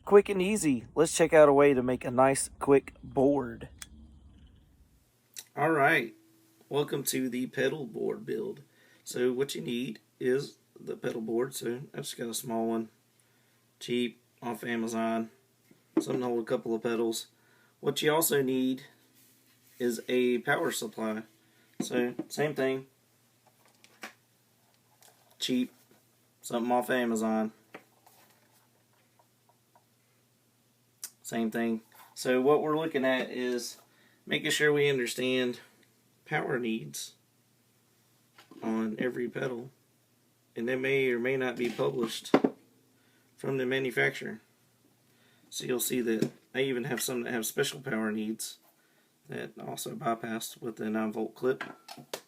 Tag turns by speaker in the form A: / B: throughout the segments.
A: quick and easy. Let's check out a way to make a nice quick board. Alright, welcome to the pedal board build. So what you need is the pedal board. So I just got a small one, cheap, off Amazon, something to hold a couple of pedals. What you also need is a power supply. So same thing, cheap, something off Amazon. Same thing. So what we're looking at is making sure we understand power needs on every pedal, and they may or may not be published from the manufacturer. So you'll see that I even have some that have special power needs that also bypassed with the 9-volt clip,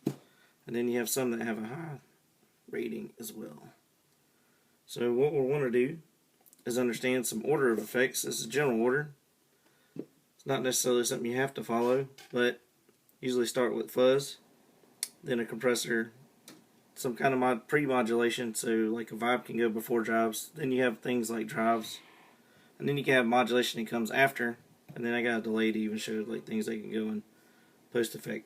A: and then you have some that have a high rating as well. So what we'll want to do is understand some order of effects. This is general order. It's not necessarily something you have to follow, but usually start with fuzz, then a compressor, some kind of pre-modulation, so like a vibe can go before drives. Then you have things like drives, and then you can have modulation that comes after, and then I got a delay to even show like things that can go in post effect.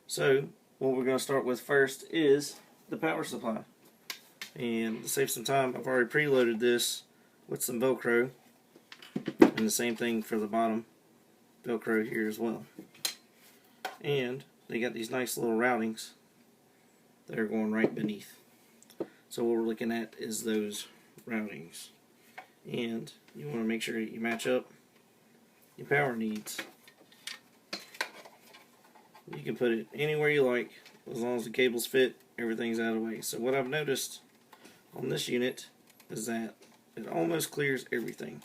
A: So what we're going to start with first is the power supply, and to save some time, I've already preloaded this with some velcro, and the same thing for the bottom, velcro here as well. And they got these nice little routings that are going right beneath. So what we're looking at is those routings, and you want to make sure you match up your power needs. You can put it anywhere you like as long as the cables fit, everything's out of the way. So what I've noticed on this unit is that it almost clears everything.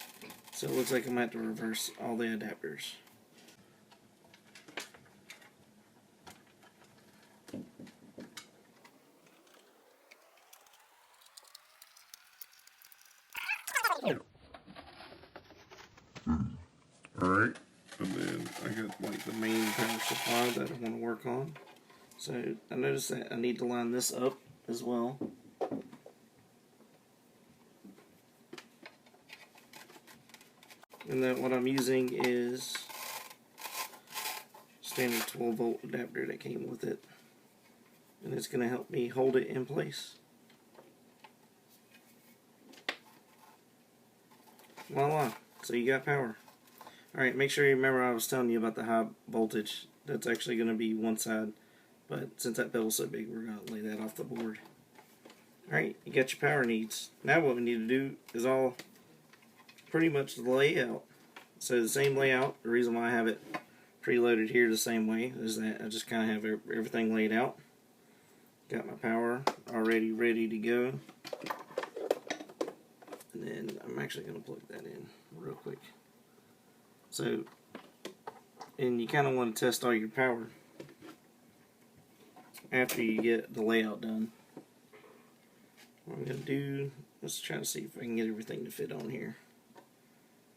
A: So it looks like I'm going to have to reverse all the adapters. Alright, and then I got like the main power supply that I want to work on. So I noticed that I need to line this up as well. And then what I'm using is standard 12-volt adapter that came with it, and it's going to help me hold it in place. Voila, so you got power. Alright, make sure you remember I was telling you about the high voltage. That's actually going to be one side, but since that pedal's so big, we're going to lay that off the board. Alright, you got your power needs. Now what we need to do is all pretty much the layout. So the same layout. The reason why I have it preloaded here the same way is that I just kind of have everything laid out. Got my power already ready to go, and then I'm actually going to plug that in real quick. So, and you kind of want to test all your power after you get the layout done. What I'm going to do, let's try to see if I can get everything to fit on here.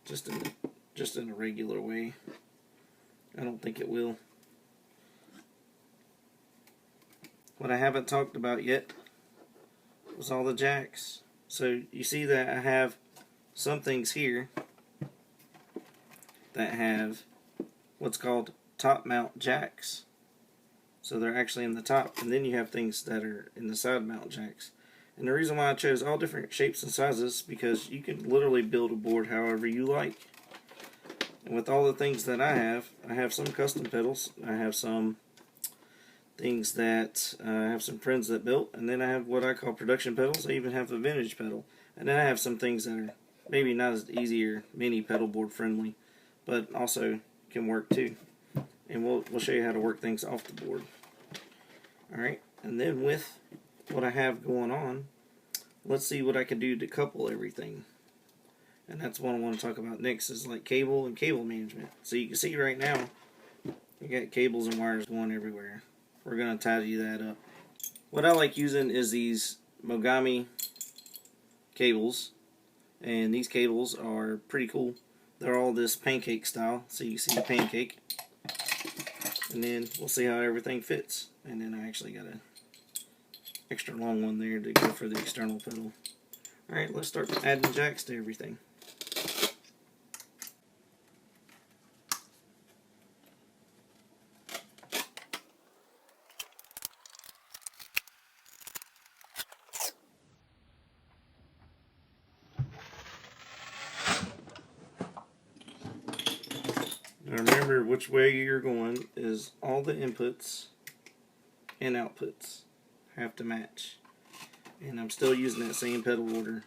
A: Just in a regular way. I don't think it will. What I haven't talked about yet was all the jacks. So you see that I have some things here that have what's called top mount jacks. So they're actually in the top, and then you have things that are in the side mount jacks. And the reason why I chose all different shapes and sizes is because you can literally build a board however you like. And with all the things that I have some custom pedals, I have some things that I have some friends that built, and then I have what I call production pedals. I even have a vintage pedal, and then I have some things that are maybe not as easy or mini pedal board friendly, but also can work too. And we'll show you how to work things off the board. Alright, and then with what I have going on, let's see what I can do to couple everything. And that's what I want to talk about next, is like cable and cable management. So you can see right now, you got cables and wires going everywhere. We're going to tidy that up. What I like using is these Mogami cables, and these cables are pretty cool. They're all this pancake style, so you see the pancake, and then we'll see how everything fits. And then I actually got a extra long one there to go for the external pedal. Alright, let's start adding jacks to everything. remember which way you're going is all the inputs and outputs have to match. And I'm still using that same pedal order.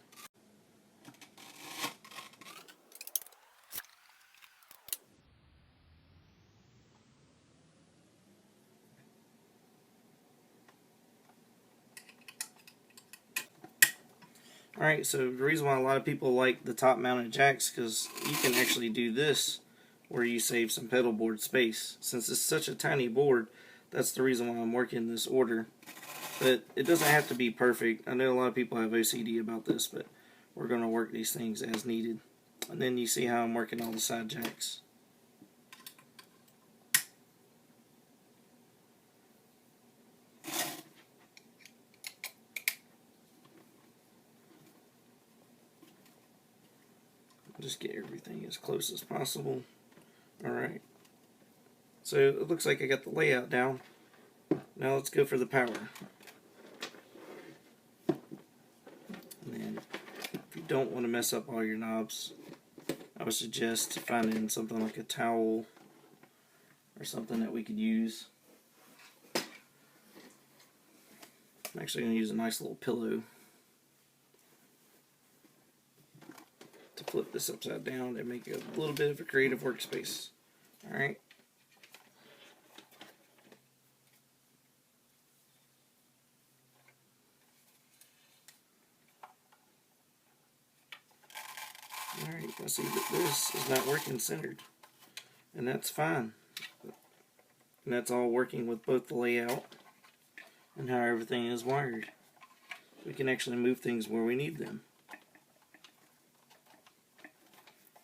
A: Alright, so the reason why a lot of people like the top mounted jacks, because you can actually do this where you save some pedal board space. Since it's such a tiny board, that's the reason why I'm working this order. But it doesn't have to be perfect. I know a lot of people have OCD about this, but we're going to work these things as needed. And then you see how I'm working all the side jacks. Just get everything as close as possible. Alright. So it looks like I got the layout down. Now let's go for the power. And then if you don't want to mess up all your knobs, I would suggest finding something like a towel or something that we could use. I'm actually going to use a nice little pillow to flip this upside down and make it a little bit of a creative workspace. Alright. Alright, I see that this is not working centered. And that's fine. And that's all working with both the layout and how everything is wired. We can actually move things where we need them.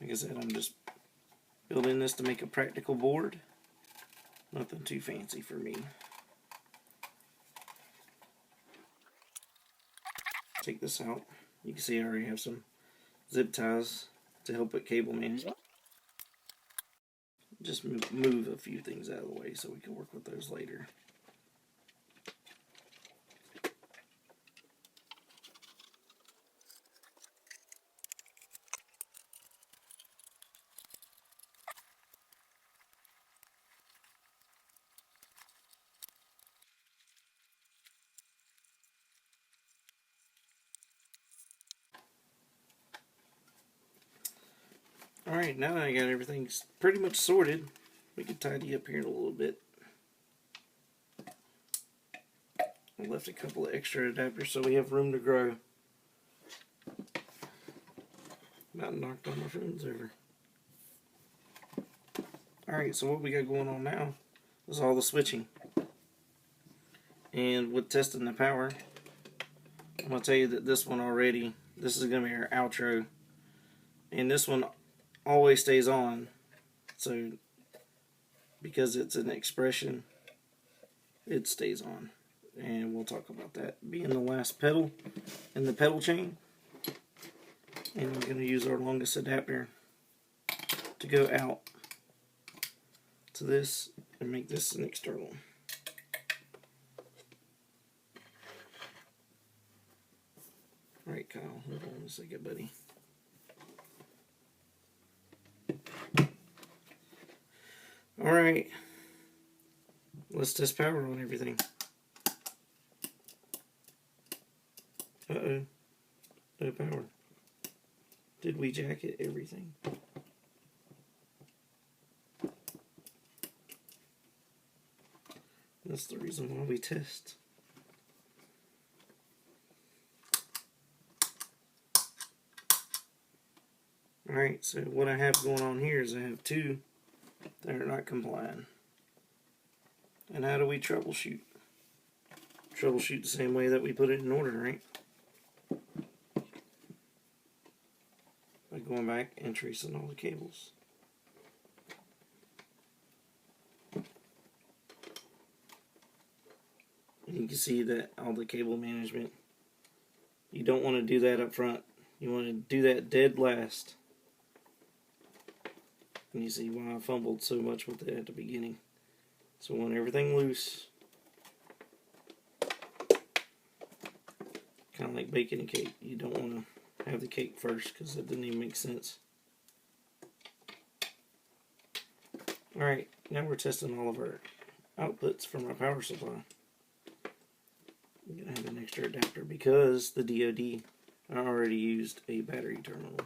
A: Like I said, I'm just building this to make a practical board. Nothing too fancy for me. Take this out. You can see I already have some zip ties to help with cable management. Just move a few things out of the way so we can work with those later. Alright, now that I got everything pretty much sorted, we can tidy up here a little bit. I left a couple of extra adapters so we have room to grow. About knocked all my phones over. Alright, so what we got going on now is all the switching. And with testing the power, I'm going to tell you that this one already, this is going to be our outro. And this one always stays on, so because it's an expression, it stays on, and we'll talk about that being the last pedal in the pedal chain. And we're going to use our longest adapter to go out to this and make this an external. Alright, Kyle, hold on a second, buddy. Alright, let's test power on everything. Uh-oh, no power. Did we jacket everything? That's the reason why we test. Alright, so what I have going on here is I have two that are not complying. And how do we troubleshoot? Troubleshoot the same way that we put it in order, right? By going back and tracing all the cables. And you can see that all the cable management, you don't want to do that up front. You want to do that dead last. And you see why I fumbled so much with it at the beginning. So we want everything loose. Kind of like baking a cake. You don't want to have the cake first because it doesn't even make sense. Alright, now we're testing all of our outputs from our power supply. I'm going to have an extra adapter because the DoD, I already used a battery terminal.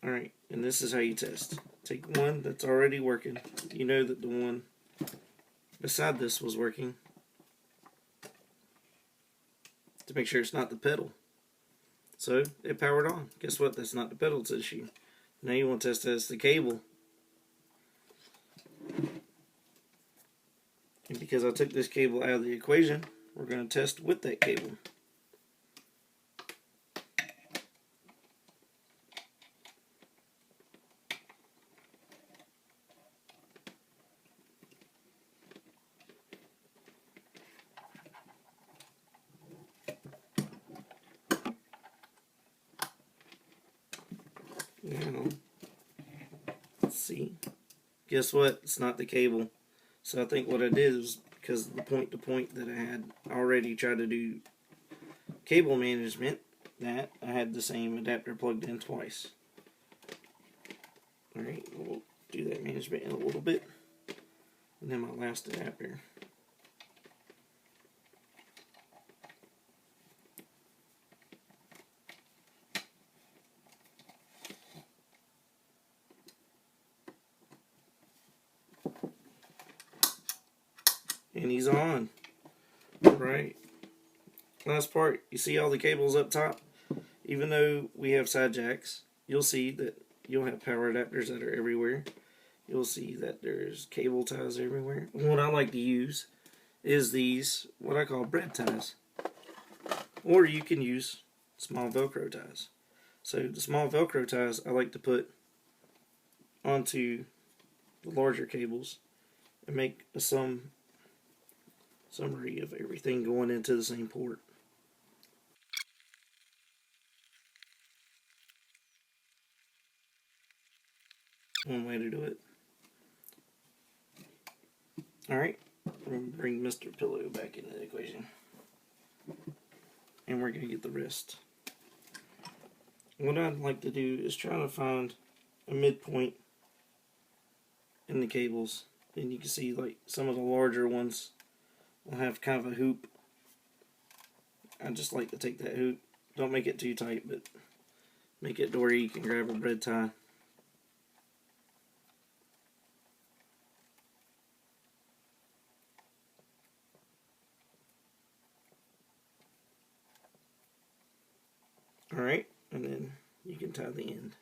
A: Alright, and this is how you test. Take one that's already working. You know that the one beside this was working. To make sure it's not the pedal. So, it powered on. Guess what? That's not the pedal's issue. Now you want to test the cable. And because I took this cable out of the equation, we're going to test with that cable. Now, let's see. Guess what? It's not the cable. So I think what I did is because of the point-to-point that I had already tried to do cable management, that I had the same adapter plugged in twice. Alright, we'll do that management in a little bit. And then my last adapter. And he's on. Right. Last part, you see all the cables up top? Even though we have side jacks, you'll see that you'll have power adapters that are everywhere. You'll see that there's cable ties everywhere. What I like to use is these, what I call bread ties. Or you can use small velcro ties. So the small velcro ties I like to put onto the larger cables and make a summary of everything going into the same port. One way to do it. Alright, we're going to bring Mr. Pillow back into the equation. And we're going to get the wrist. What I'd like to do is try to find a midpoint in the cables. And you can see like some of the larger ones will have kind of a hoop. I just like to take that hoop. Don't make it too tight, but make it to where you can grab a bread tie. Alright, and then you can tie the end.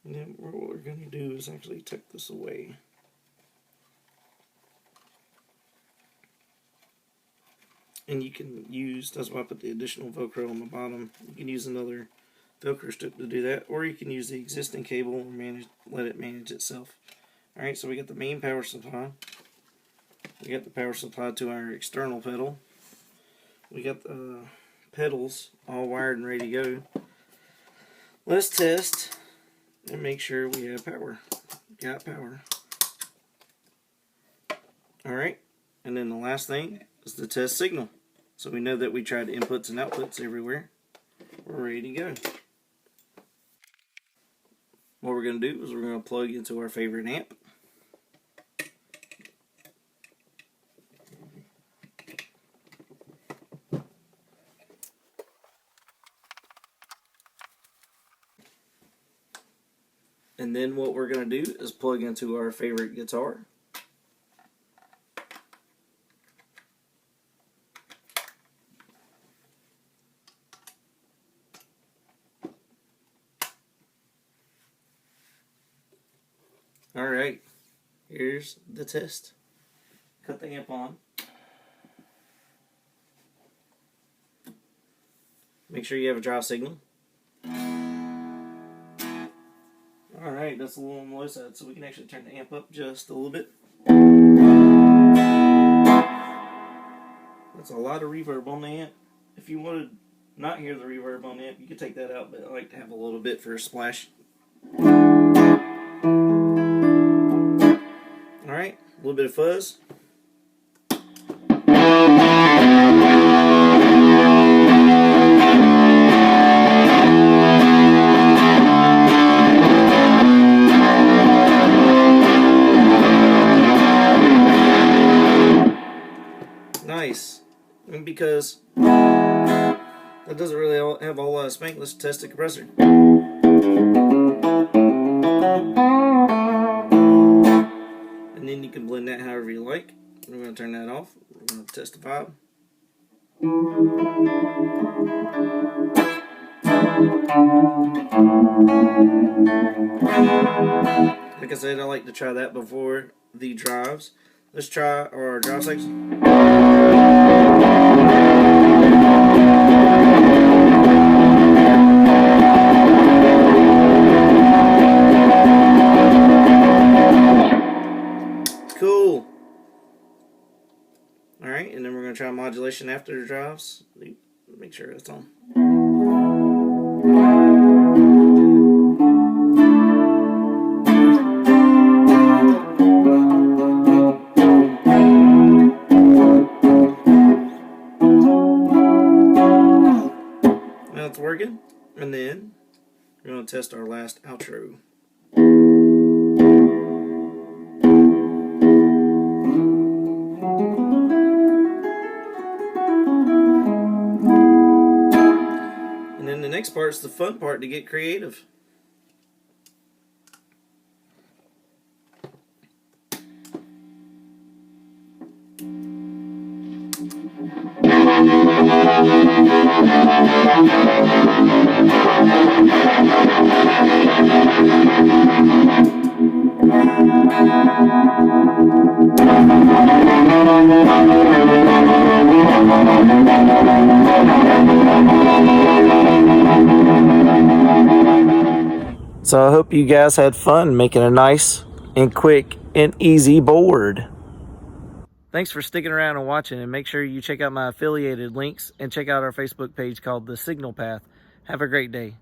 A: And then what we're going to do is actually tuck this away. And you can use, that's why I put the additional Velcro on the bottom. You can use another Velcro strip to do that, or you can use the existing cable and let it manage itself. Alright, so we got the main power supply. We got the power supply to our external pedal. We got the pedals all wired and ready to go. Let's test and make sure we have power. Got power. Alright, and then the last thing is the test signal. So we know that we tried inputs and outputs everywhere. We're ready to go. What we're going to do is we're going to plug into our favorite amp. And then what we're going to do is plug into our favorite guitar. Alright, here's the test. Cut the amp on. Make sure you have a drive signal. Alright, that's a little on the low side, so we can actually turn the amp up just a little bit. That's a lot of reverb on the amp. If you wanted not hear the reverb on it. You can take that out, but I like to have a little bit for a splash. Alright, a little bit of fuzz. Nice. And because that doesn't really have a whole lot of spank, let's test the compressor. And then you can blend that however you like. We're going to turn that off. We're going to test the vibe. Like I said, I like to try that before the drives. Let's try our drive section. Cool. Alright, and then we're going to try modulation after the drives. Make sure that's on. Now it's working. And then we're going to test our last outro. And then the next part's the fun part, to get creative. So I hope you guys had fun making a nice and quick and easy board. Thanks for sticking around and watching, and make sure you check out my affiliated links and check out our Facebook page called The Signal Path. Have a great day.